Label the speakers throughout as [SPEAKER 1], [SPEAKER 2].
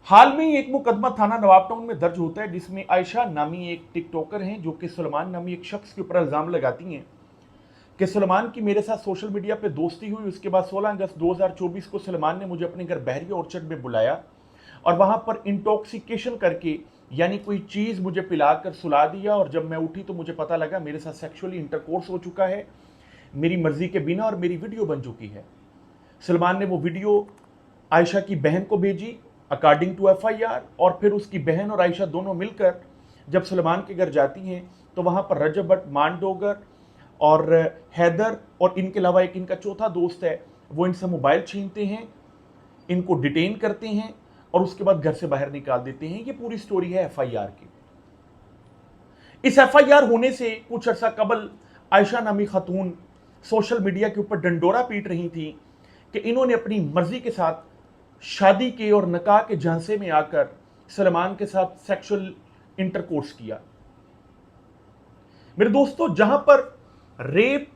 [SPEAKER 1] हाल में ही एक मुकदमा थाना नवाब टाउन में दर्ज होता है जिसमें आयशा नामी एक टिकटॉकर हैं जो कि सलमान नामी एक शख्स के ऊपर इल्जाम लगाती हैं कि सलमान की मेरे साथ सोशल मीडिया पे दोस्ती हुई। उसके बाद 16 अगस्त 2024 को सलमान ने मुझे अपने घर बहरिया ऑर्चर्ड में बुलाया और वहां पर इंटॉक्सिकेशन करके यानी कोई चीज मुझे पिलाकर सुला दिया और जब मैं उठी तो मुझे पता लगा मेरे साथ सेक्सुअली इंटरकोर्स हो चुका है मेरी मर्जी के बिना और मेरी वीडियो बन चुकी है। सलमान ने वो वीडियो आयशा की बहन को भेजी अकॉर्डिंग टू एफआईआर और फिर उसकी बहन और आयशा दोनों मिलकर जब सलमान के घर जाती हैं तो वहां पर रजब भट्ट, मान डोगर और हैदर और इनके अलावा एक इनका चौथा दोस्त है वो इनसे मोबाइल छीनते हैं, इनको डिटेन करते हैं और उसके बाद घर से बाहर निकाल देते हैं। ये पूरी स्टोरी है एफआईआर की। इस एफआईआर होने से कुछ अर्सा कबल आयशा नामी खातून सोशल मीडिया के ऊपर डंडोरा पीट रही थी कि इन्होंने अपनी मर्जी के साथ शादी के और निकाह के झांसे में आकर सलमान के साथ सेक्सुअल इंटरकोर्स किया। मेरे दोस्तों, जहां पर रेप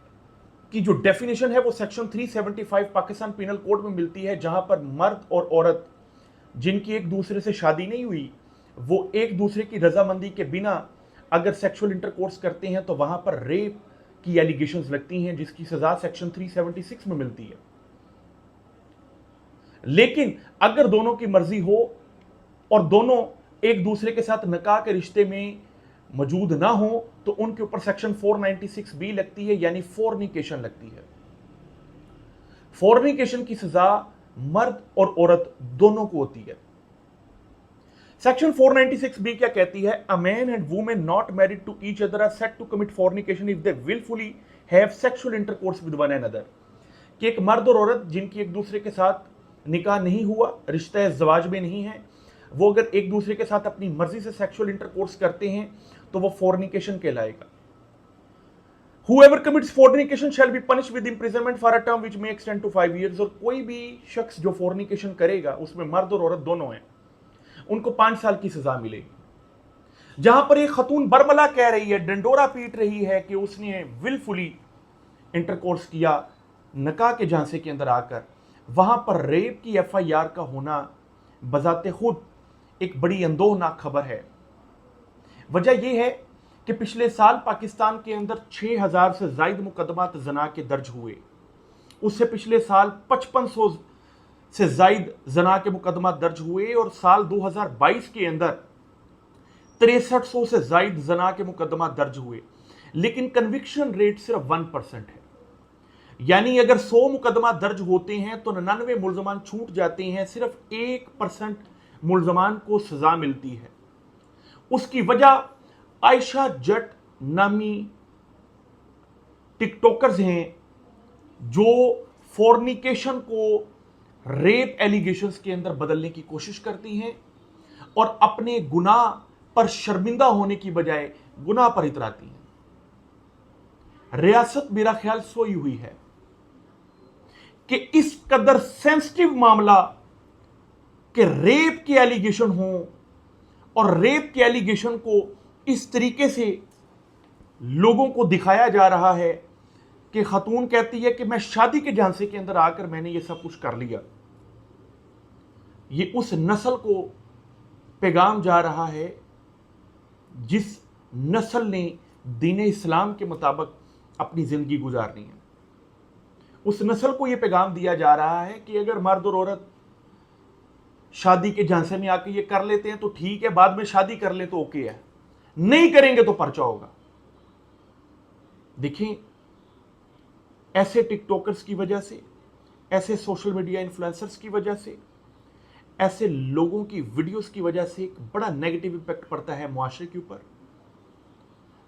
[SPEAKER 1] की जो डेफिनेशन है वो सेक्शन 375 पाकिस्तान पिनल कोड में मिलती है, जहां पर मर्द और औरत जिनकी एक दूसरे से शादी नहीं हुई वो एक दूसरे की रजामंदी के बिना अगर सेक्सुअल इंटरकोर्स करते हैं तो वहां पर रेप की एलिगेशंस लगती हैं जिसकी सजा सेक्शन 376 में मिलती है। लेकिन अगर दोनों की मर्जी हो और दोनों एक दूसरे के साथ निकाह के रिश्ते में मौजूद ना हो तो उनके ऊपर सेक्शन 496 बी लगती है यानी फोर्निकेशन लगती है। फोर्निकेशन की सजा मर्द और औरत दोनों को होती है। सेक्शन 496 बी क्या कहती है? A man and women not married to each other are said to commit fornication if they wilfully have sexual intercourse with one another. कि एक मर्द और औरत जिनकी एक दूसरे के साथ निकाह नहीं हुआ, रिश्ता ज़वाज में नहीं है, वो अगर एक दूसरे के साथ अपनी मर्जी से सेक्सुअल इंटरकोर्स करते हैं तो वो फोर्निकेशन कहलाएगा। Whoever commits fornication shall be punished with imprisonment for a term which may extend to 5 years। और कोई भी शख्स जो फोर्निकेशन करेगा उसमें मर्द और औरत दोनों हैं, उनको 5 साल की सजा मिलेगी। जहां पर एक खतून बरमला कह रही है, डंडोरा पीट रही है कि उसने विलफुली इंटरकोर्स किया निकाह के झांसे के अंदर आकर, वहां पर रेप की एफआईआर का होना बजाते खुद एक बड़ी अंदोहनाक खबर है। वजह यह है कि पिछले साल पाकिस्तान के अंदर 6000 से ज्यादा मुकदमात जना के दर्ज हुए। उससे पिछले साल 5500 से ज्यादा जना के मुकदमा दर्ज हुए और साल 2022 के अंदर 6300 से ज्यादा जना के मुकदमा दर्ज हुए। लेकिन कन्विक्शन रेट सिर्फ 1% है। यानी अगर 100 मुकदमा दर्ज होते हैं तो 99 मुल्जमान छूट जाते हैं, सिर्फ 1% मुल्जमान को सजा मिलती है। उसकी वजह आयशा जट नामी टिकटॉकर्स हैं जो फोर्निकेशन को रेप एलिगेशंस के अंदर बदलने की कोशिश करती हैं और अपने गुनाह पर शर्मिंदा होने की बजाय गुनाह पर इतराती हैं। रियासत मेरा ख्याल सोई हुई है कि इस कदर सेंसिटिव मामला कि रेप के एलिगेशन हो और रेप के एलिगेशन को इस तरीके से लोगों को दिखाया जा रहा है कि खातून कहती है कि मैं शादी के झांसे के अंदर आकर मैंने ये सब कुछ कर लिया। ये उस नस्ल को पैगाम जा रहा है जिस नस्ल ने दीन इस्लाम के मुताबिक अपनी जिंदगी गुजारनी है। उस नस्ल को यह पैगाम दिया जा रहा है कि अगर मर्द और औरत शादी के झांसे में आके ये कर लेते हैं तो ठीक है, बाद में शादी कर ले तो ओके है, नहीं करेंगे तो पर्चा होगा। देखिए, ऐसे टिकटॉकर्स की वजह से, ऐसे सोशल मीडिया इन्फ्लुएंसर्स की वजह से, ऐसे लोगों की वीडियोस की वजह से एक बड़ा नेगेटिव इंपैक्ट पड़ता है मुआशरे के ऊपर।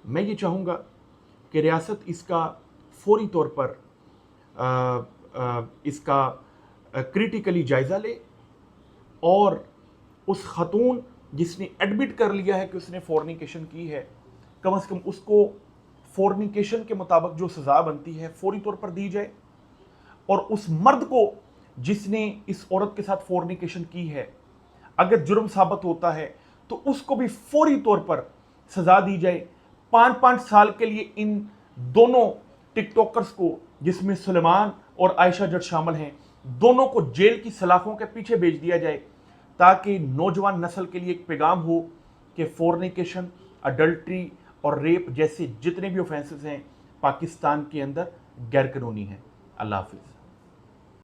[SPEAKER 1] मैं ये चाहूंगा कि रियासत इसका फौरी तौर पर इसका क्रिटिकली जायजा ले और उस खातून जिसने एडमिट कर लिया है कि उसने फोर्निकेशन की है, कम से कम उसको फोर्निकेशन के मुताबिक जो सजा बनती है फौरी तौर पर दी जाए और उस मर्द को जिसने इस औरत के साथ फोर्निकेशन की है अगर जुर्म साबित होता है तो उसको भी फौरी तौर पर सजा दी जाए। 5-5 साल के लिए इन दोनों टिकटॉकर्स को, जिसमें सलमान और आयशा जट शामिल हैं, दोनों को जेल की सलाखों के पीछे भेज दिया जाए ताकि नौजवान नस्ल के लिए एक पैगाम हो कि फोर्निकेशन, अडल्ट्री और रेप जैसे जितने भी ऑफेंसेस हैं पाकिस्तान के अंदर गैरकानूनी हैं। अल्लाह हाफिज़।